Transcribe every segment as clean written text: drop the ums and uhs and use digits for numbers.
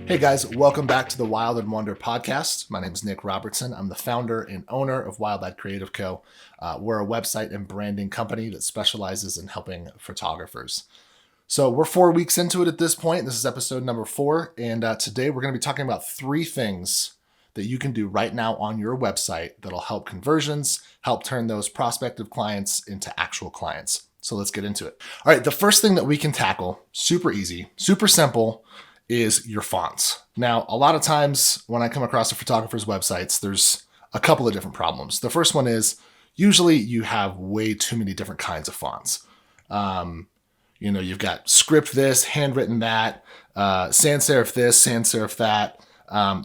Hey guys, welcome back to the Wild and Wonder podcast. My name is Nick Robertson. I'm the founder and owner of Wild Ad Creative Co. We're a website and branding company that specializes in helping photographers. So we're 4 weeks into it at this point. This is episode number 4. And today we're going to be talking about 3 things that you can do right now on your website that'll help conversions, help turn those prospective clients into actual clients. So let's get into it. All right, the first thing that we can tackle, super easy, super simple, is your fonts. Now, a lot of times when I come across a photographer's websites, there's a couple of different problems. The first one is usually you have way too many different kinds of fonts. You've got script this, handwritten that, sans serif this, sans serif that.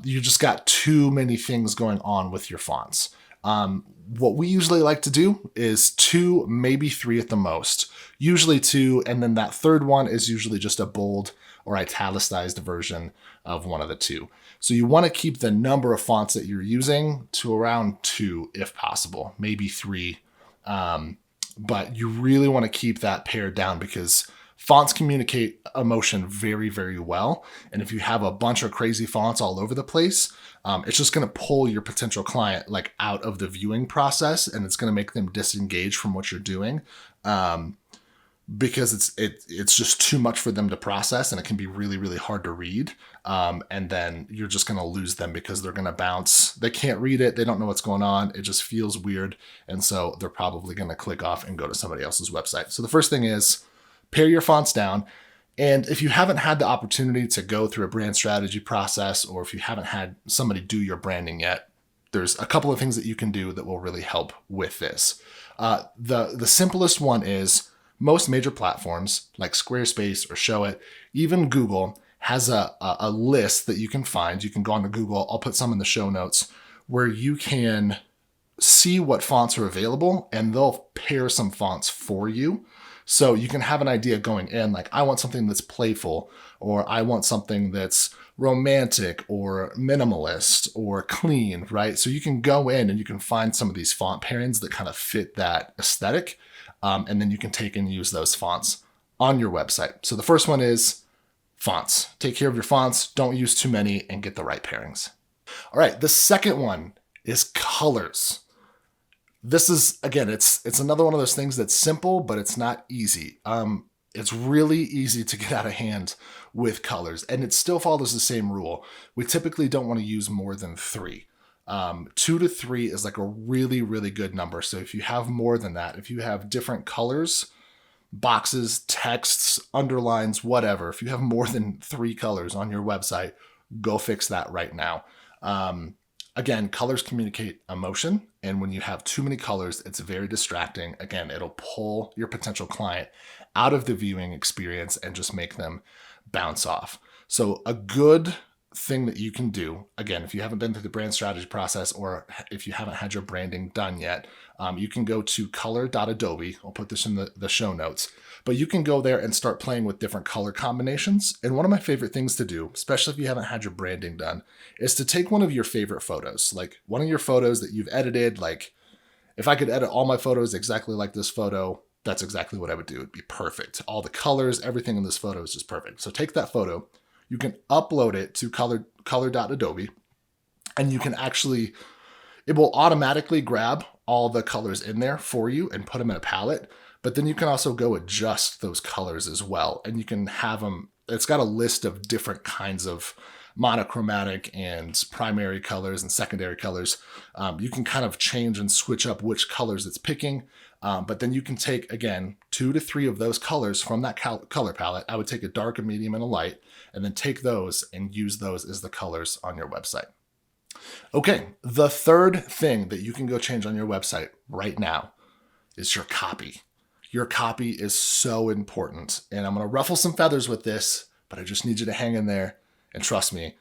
You just got too many things going on with your fonts. What we usually like to do is 2, maybe 3 at the most. Usually 2, and then that third one is usually just a bold or italicized version of one of the 2. So you want to keep the number of fonts that you're using to around 2 if possible, maybe 3. But you really want to keep that pared down because fonts communicate emotion very, very well. And if you have a bunch of crazy fonts all over the place, it's just going to pull your potential client out of the viewing process, and it's going to make them disengage from what you're doing. Because it's just too much for them to process, and it can be really, really hard to read. And then you're just going to lose them because they're going to bounce. They can't read it. They don't know what's going on. It just feels weird. And so they're probably going to click off and go to somebody else's website. So the first thing is pare your fonts down. And if you haven't had the opportunity to go through a brand strategy process, or if you haven't had somebody do your branding yet, there's a couple of things that you can do that will really help with this. The simplest one is most major platforms like Squarespace or Showit, even Google, has a list that you can find. You can go onto Google. I'll put some in the show notes where you can see what fonts are available, and they'll pair some fonts for you. So you can have an idea going in, like I want something that's playful, or I want something that's romantic or minimalist or clean, right? So you can go in and you can find some of these font pairings that kind of fit that aesthetic. And then you can take and use those fonts on your website. So the first one is fonts. Take care of your fonts. Don't use too many and get the right pairings. All right. The second one is colors. This is, again, it's another one of those things that's simple, but it's not easy. It's really easy to get out of hand with colors, and it still follows the same rule. We typically don't want to use more than 3. 2 to 3 is like a really, really good number. So if you have more than that, if you have different colors, boxes, texts, underlines, whatever, if you have more than 3 colors on your website, go fix that right now. Again, colors communicate emotion. And when you have too many colors, it's very distracting. Again, it'll pull your potential client out of the viewing experience and just make them bounce off. So a good thing that you can do, again, if you haven't been through the brand strategy process, or if you haven't had your branding done yet, you can go to color.adobe. I'll put this in the show notes, but you can go there and start playing with different color combinations. And one of my favorite things to do, especially if you haven't had your branding done, is to take one of your favorite photos, like one of your photos that you've edited. Like if I could edit all my photos exactly like this photo, that's exactly what I would do. It'd be perfect. All the colors, everything in this photo is just perfect. So take that photo. You can upload it to color.adobe, and you can actually, it will automatically grab all the colors in there for you and put them in a palette. But then you can also go adjust those colors as well. And you can have them, it's got a list of different kinds of monochromatic and primary colors and secondary colors. You can kind of change and switch up which colors it's picking. But then you can take, again, 2 to 3 of those colors from that color palette. I would take a dark, a medium, and a light, and then take those and use those as the colors on your website. Okay, the third thing that you can go change on your website right now is your copy. Your copy is so important. And I'm going to ruffle some feathers with this, but I just need you to hang in there and trust me.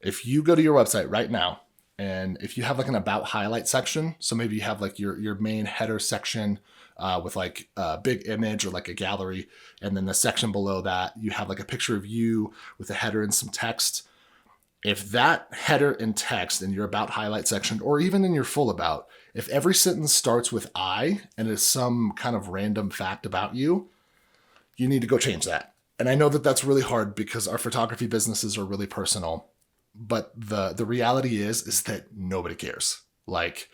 If you go to your website right now, and if you have like an about highlight section, so maybe you have like your main header section with like a big image or like a gallery, and then the section below that, you have like a picture of you with a header and some text. If that header and text in your about highlight section, or even in your full about, if every sentence starts with I and is some kind of random fact about you, you need to go change that. And I know that that's really hard because our photography businesses are really personal. But the reality is that nobody cares. Like,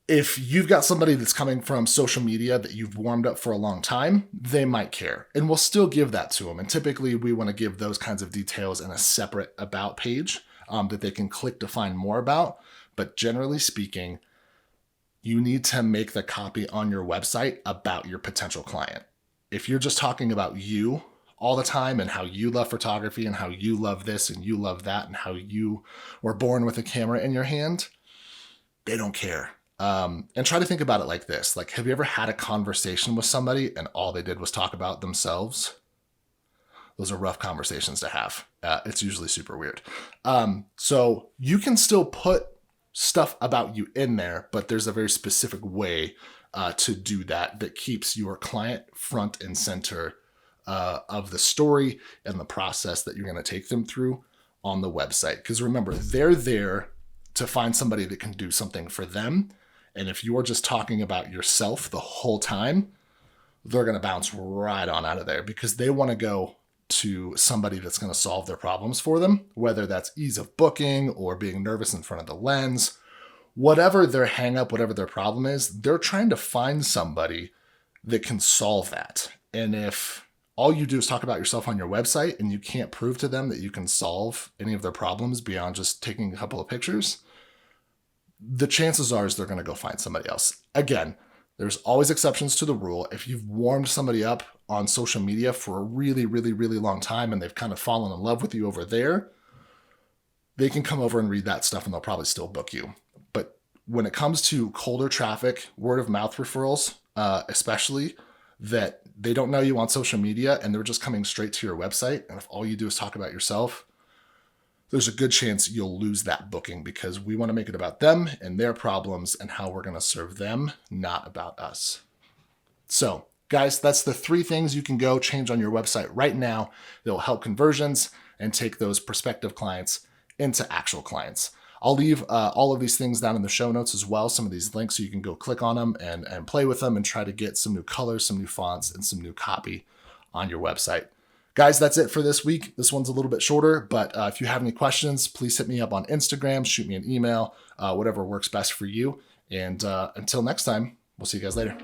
if you've got somebody that's coming from social media that you've warmed up for a long time, they might care. And we'll still give that to them. And typically we want to give those kinds of details in a separate about page that they can click to find more about. But generally speaking, you need to make the copy on your website about your potential client. If you're just talking about you all the time and how you love photography and how you love this and you love that and how you were born with a camera in your hand, they don't care. And try to think about it like this. Like, have you ever had a conversation with somebody and all they did was talk about themselves? Those are rough conversations to have. It's usually super weird. So you can still put stuff about you in there, but there's a very specific way to do that keeps your client front and center of the story and the process that you're going to take them through on the website. Because remember, they're there to find somebody that can do something for them. And if you're just talking about yourself the whole time, they're going to bounce right on out of there because they want to go to somebody that's going to solve their problems for them, whether that's ease of booking or being nervous in front of the lens, whatever their hang up, whatever their problem is, they're trying to find somebody that can solve that. And if all you do is talk about yourself on your website and you can't prove to them that you can solve any of their problems beyond just taking a couple of pictures, the chances are is they're going to go find somebody else. Again, there's always exceptions to the rule. If you've warmed somebody up on social media for a really, really, really long time and they've kind of fallen in love with you over there, they can come over and read that stuff and they'll probably still book you. But when it comes to colder traffic, word of mouth referrals, especially that they don't know you on social media and they're just coming straight to your website, and if all you do is talk about yourself, there's a good chance you'll lose that booking because we want to make it about them and their problems and how we're going to serve them, not about us. So, guys, that's the 3 things you can go change on your website right now that will help conversions and take those prospective clients into actual clients. I'll leave all of these things down in the show notes as well, some of these links, so you can go click on them and play with them and try to get some new colors, some new fonts, and some new copy on your website. Guys, that's it for this week. This one's a little bit shorter, but if you have any questions, please hit me up on Instagram, shoot me an email, whatever works best for you. And until next time, we'll see you guys later.